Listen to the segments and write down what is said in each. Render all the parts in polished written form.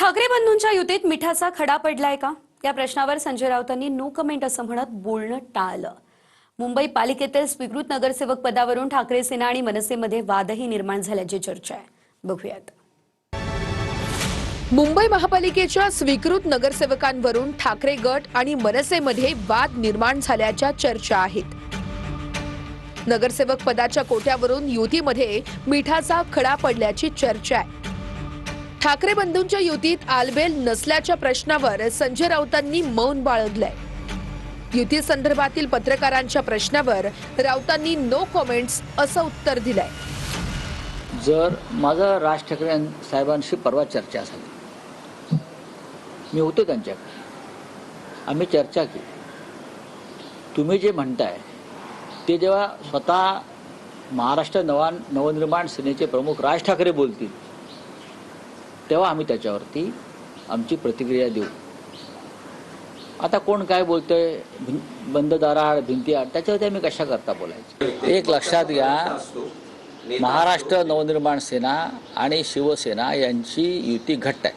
ठाकरे बंधूंच्या युतीत मिठाचा खडा पडलाय का या प्रश्नावर संजय राऊतांनी नो कमेंट असं म्हणत बोलणं टाळलं। मुंबई पालिकेतील स्वीकृत नगरसेवक पदावरून ठाकरे सेना आणि मनसेमध्ये वादही निर्माण झाल्याची चर्चा आहे। बघूयात। मुंबई महापालिकेच्या स्वीकृत नगरसेवकांवरून ठाकरे गट आणि मनसेमध्ये वाद निर्माण झाल्याच्या चर्चा आहेत। नगरसेवक पदाच्या कोट्यावरून युतीमध्ये मिठाचा खडा पडल्याची चर्चा आहे। ठाकरे बंधूंच्या युतीत आलबेल नसल्याच्या प्रश्नावर संजय राऊतांनी मौन बाळगलंय। युती संदर्भातील पत्रकारांच्या प्रश्नावर राऊतांनी नो कमेंट्स असं उत्तर दिलंय। जर माझा राज ठाकरे साहेबांशी परवा चर्चा झाली, मी होतो त्यांच्याकडे, आम्ही चर्चा केली। तुम्ही जे म्हणताय ते जेव्हा स्वतः महाराष्ट्र नवनिर्माण सेनेचे प्रमुख राज ठाकरे बोलतील तेव्हा आम्ही त्याच्यावरती आमची प्रतिक्रिया देऊ। आता कोण काय बोलतोय, बंद दाराआड भिंती आड, त्याच्यावरती आम्ही कशा करता बोलायचं। एक लक्षात घ्या, महाराष्ट्र नवनिर्माण सेना आणि शिवसेना यांची युती घट्ट आहे।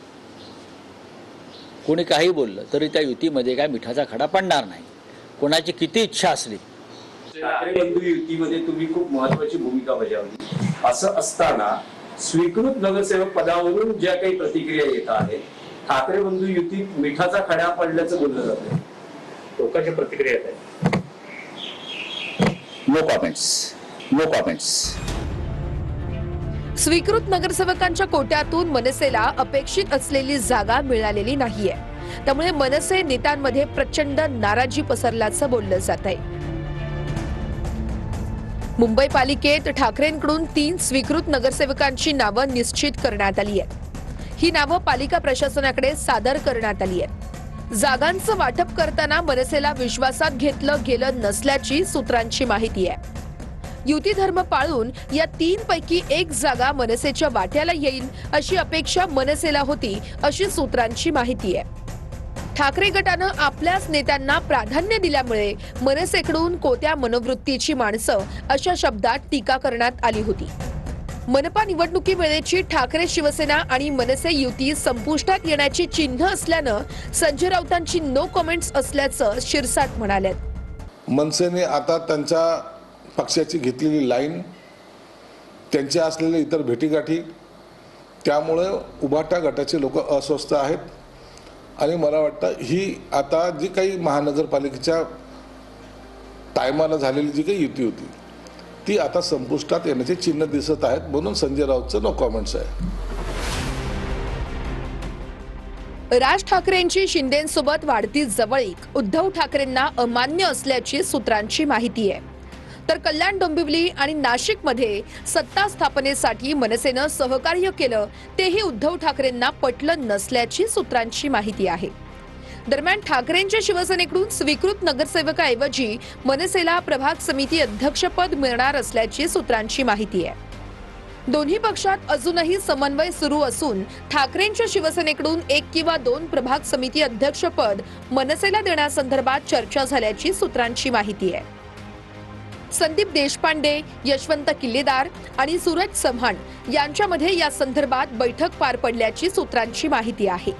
कोणी काही बोललं तरी त्या युतीमध्ये काय मिठाचा खडा पडणार नाही, कोणाची किती इच्छा असली। ठाकरे बंधू युतीमध्ये तुम्ही खूप महत्त्वाची भूमिका बजावली, असं असताना स्वीकृत नगरसेवक पदावरून ज्या काही प्रतिक्रिया येत आहेत, ठाकरे बंधू युतीत मिठाचा खडा पडल्याचं बोललं जातं। लोकांच्या प्रतिक्रिया येत आहेत। No comments. स्वीकृत नगरसेवकांच्या कोट्यातून मनसेला अपेक्षित असलेली जागा मिळालेली नाहीये, त्यामुळे मनसे नेत्यांमध्ये प्रचंड नाराजी पसरल्याचं बोललं जात आहे। मुंबई पालिकेत ठाकरेंकडून 3 स्वीकृत नगरसेवकांची नावं निश्चित करण्यात आली आहेत। ही नावं पालिका प्रशासनाकडे सादर करण्यात आली आहेत। जागांचं वाटप करताना मनसेला विश्वासात घेतलं गेलं नसल्याची सूत्रांची माहिती आहे। युती धर्म पाळून या 3 पैकी 1 जागा मनसेच्या वाट्याला येईल अशी अपेक्षा मनसेला होती, अशी सूत्रांची माहिती आहे। ठाकरे गटानं आपल्याच नेत्यांना प्राधान्य दिल्यामुळे मनसेकडून कोत्या मनोवृत्तीची माणसं अशा शब्दात टीका करण्यात आली होती। मनपा निवडणुकीवेळेची ठाकरे शिवसेना आणि मनसे युती संपुष्टात येण्याची चिन्ह असल्यानं संजय राऊतांची नो कमेंट्स असल्याचं शिरसाट म्हणाले। मनसेने आता त्यांच्या पक्षाची घेतलेली लाईन, त्यांच्या असलेल्या इतर भेटीगाठी, त्यामुळे उभाटा गटाचे लोक अस्वस्थ आहेत आणि मला वाटतं ही आता जी काही महानगरपालिकेच्या टायमाला झालेली जी काही युती होती ती आता संपुष्टात येण्याचे चिन्ह दिसत आहेत, म्हणून संजय राऊतचं नो कमेंट्स आहे। राज ठाकरेंची शिंदेंसोबत वाढती जवळीक उद्धव ठाकरेंना अमान्य असल्याची सूत्रांची माहिती आहे। तर कल्याण, डोंबिवली आणि नाशिकमध्ये सत्ता स्थापनेसाठी मनसेनं सहकार्य केलं तेही उद्धव ठाकरेंना पटलं नसल्याची सूत्रांची माहिती आहे। दरम्यान ठाकरेंच्या शिवसेनेकडून स्वीकृत नगरसेवकाऐवजी मनसेला प्रभाग समिती अध्यक्षपद मिळणार असल्याची सूत्रांची माहिती आहे। दोन्ही पक्षात अजूनही समन्वय सुरू असून ठाकरेंच्या शिवसेनेकडून 1 किंवा 2 प्रभाग समिती अध्यक्षपद मनसेला देण्यासंदर्भात चर्चा झाल्याची सूत्रांची माहिती आहे। संदीप देशपांडे, यशवंत किल्लेदार आणि सूरज चव्हाण यांच्यामध्ये या संदर्भात बैठक पार पडल्याची सूत्रांची माहिती आहे।